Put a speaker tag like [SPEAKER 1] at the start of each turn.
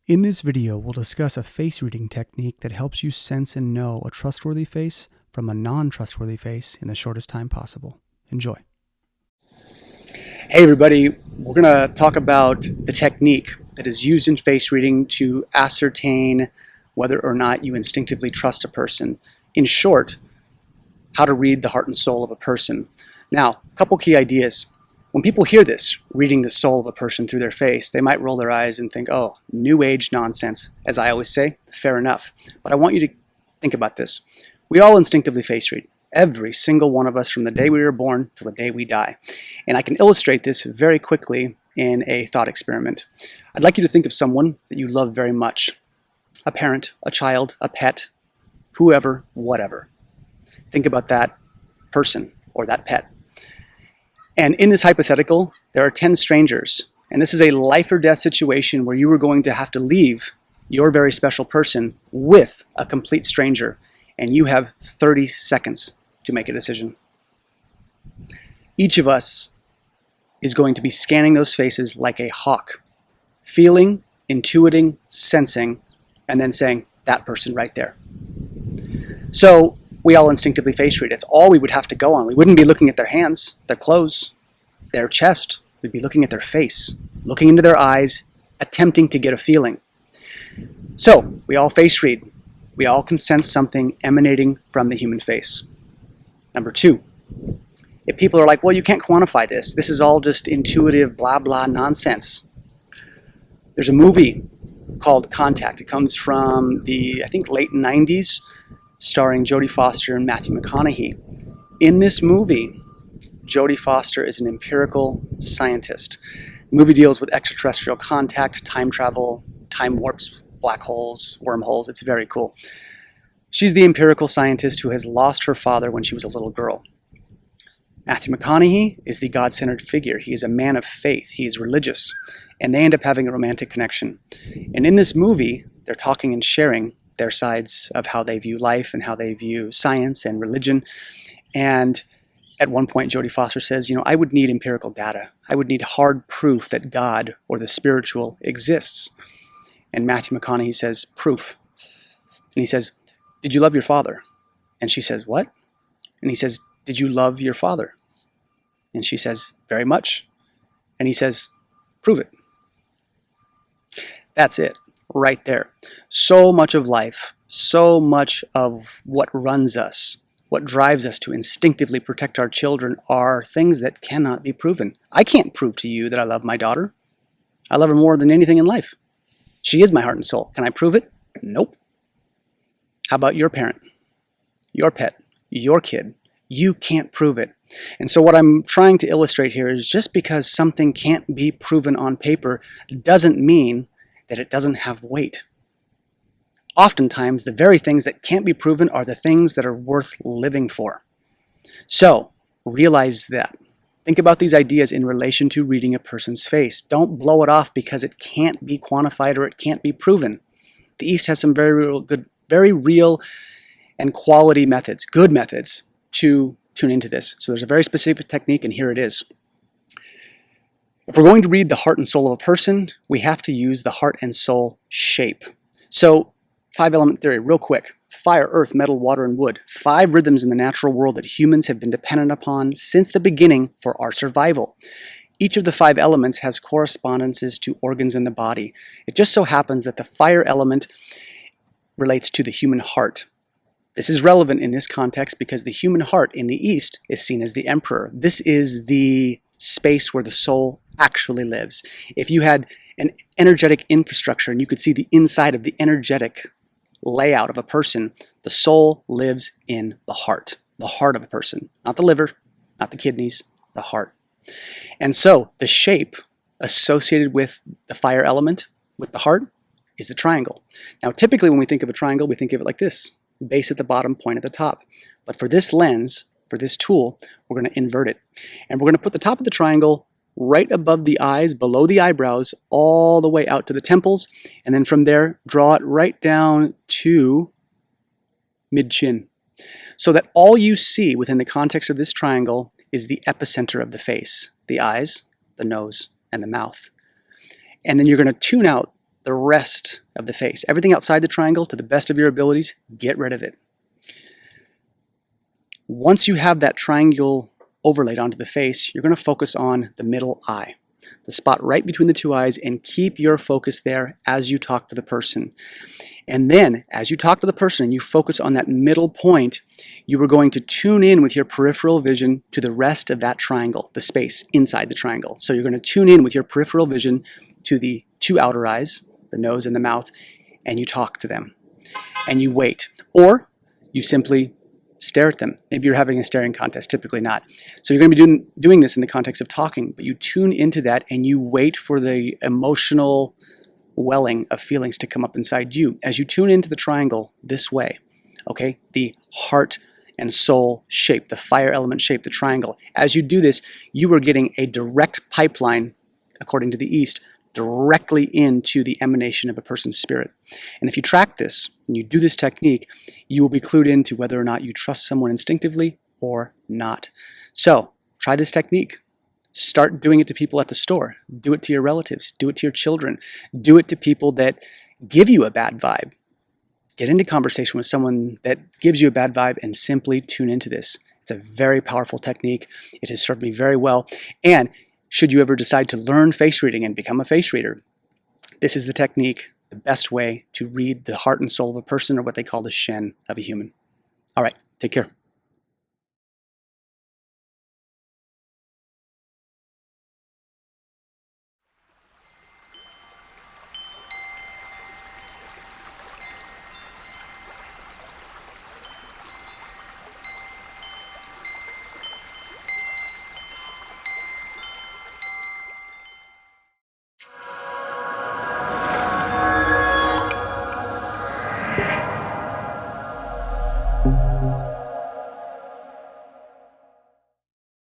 [SPEAKER 1] In this video, we'll discuss a face reading technique that helps you sense and know a trustworthy face from a non-trustworthy face in the shortest time possible. Enjoy. Hey everybody, we're going to talk about the technique that is used in face reading to ascertain whether or not you instinctively trust a person. In short, how to read the heart and soul of a person. Now, a couple key ideas. When people hear this, reading the soul of a person through their face, they might roll their eyes and think, oh, new age nonsense. As I always say, fair enough. But I want you to think about this. We all instinctively face read. Every single one of us from the day we were born till the day we die. And I can illustrate this very quickly in a thought experiment. I'd like you to think of someone that you love very much. A parent, a child, a pet, whoever, whatever. Think about that person or that pet. And in this hypothetical, there are 10 strangers. And this is a life or death situation where you are going to have to leave your very special person with a complete stranger. And you have 30 seconds to make a decision. Each of us is going to be scanning those faces like a hawk, feeling, intuiting, sensing, and then saying, that person right there. So we all instinctively face read. It's all we would have to go on. We wouldn't be looking at their hands, their clothes, their chest. We'd be looking at their face, looking into their eyes, attempting to get a feeling. So we all face read. We all can sense something emanating from the human face. Number two, if people are like, well, you can't quantify this. This is all just intuitive, blah, blah, nonsense. There's a movie called Contact. It comes from the, I think, late 90s, starring Jodie Foster and Matthew McConaughey. In this movie, Jodie Foster is an empirical scientist. The movie deals with extraterrestrial contact, time travel, time warps, black holes, wormholes. It's very cool. She's the empirical scientist who has lost her father when she was a little girl. Matthew McConaughey is the God-centered figure. He is a man of faith. He is religious. And they end up having a romantic connection. And in this movie, they're talking and sharing their sides of how they view life and how they view science and religion. And at one point, Jodie Foster says, I would need empirical data. I would need hard proof that God or the spiritual exists. And Matthew McConaughey says, proof. And he says, did you love your father? And she says, what? And he says, did you love your father? And she says, very much. And he says, prove it. That's it. Right there. So much of life, so much of what runs us, what drives us to instinctively protect our children are things that cannot be proven. I can't prove to you that I love my daughter. I love her more than anything in life. She is my heart and soul. Can I prove it? Nope. How about your parent, your pet, your kid? You can't prove it. And so what I'm trying to illustrate here is just because something can't be proven on paper doesn't mean that it doesn't have weight. Oftentimes, the very things that can't be proven are the things that are worth living for. So, realize that. Think about these ideas in relation to reading a person's face. Don't blow it off because it can't be quantified or it can't be proven. The East has some very real and quality methods, good methods, to tune into this. So there's a very specific technique, and here it is. If we're going to read the heart and soul of a person, we have to use the heart and soul shape. So, 5-element theory, real quick. Fire, earth, metal, water, and wood. 5 rhythms in the natural world that humans have been dependent upon since the beginning for our survival. Each of the 5 elements has correspondences to organs in the body. It just so happens that the fire element relates to the human heart. This is relevant in this context because the human heart in the East is seen as the emperor. This is the space where the soul actually lives. If you had an energetic infrastructure and you could see the inside of the energetic layout of a person, the soul lives in the heart of a person, not the liver, not the kidneys, the heart. And so the shape associated with the fire element, with the heart, is the triangle. Now, typically when we think of a triangle, we think of it like this, base at the bottom, point at the top. But for this lens, for this tool, we're going to invert it. And we're going to put the top of the triangle right above the eyes, below the eyebrows, all the way out to the temples. And then from there, draw it right down to mid-chin. So that all you see within the context of this triangle is the epicenter of the face, the eyes, the nose, and the mouth. And then you're going to tune out the rest of the face. Everything outside the triangle, to the best of your abilities, get rid of it. Once you have that triangle overlaid onto the face, you're going to focus on the middle eye, the spot right between the two eyes, and keep your focus there as you talk to the person. And then, as you talk to the person and you focus on that middle point, you are going to tune in with your peripheral vision to the rest of that triangle, the space inside the triangle. So you're going to tune in with your peripheral vision to the two outer eyes, the nose and the mouth, and you talk to them. And you wait. Or you simply stare at them. Maybe you're having a staring contest, typically not. So you're going to be doing this in the context of talking, but you tune into that and you wait for the emotional welling of feelings to come up inside you as you tune into the triangle this way. Okay, the heart and soul shape, the fire element shape, the triangle. As you do this, you are getting a direct pipeline, according to the East, directly into the emanation of a person's spirit. And if you track this and you do this technique, you will be clued into whether or not you trust someone instinctively or not. So try this technique. Start doing it to people at the store. Do it to your relatives. Do it to your children. Do it to people that give you a bad vibe. Get into conversation with someone that gives you a bad vibe and simply tune into this. It's a very powerful technique. It has served me very well. And should you ever decide to learn face reading and become a face reader, this is the technique, the best way to read the heart and soul of a person, or what they call the Shen of a human. All right, take care.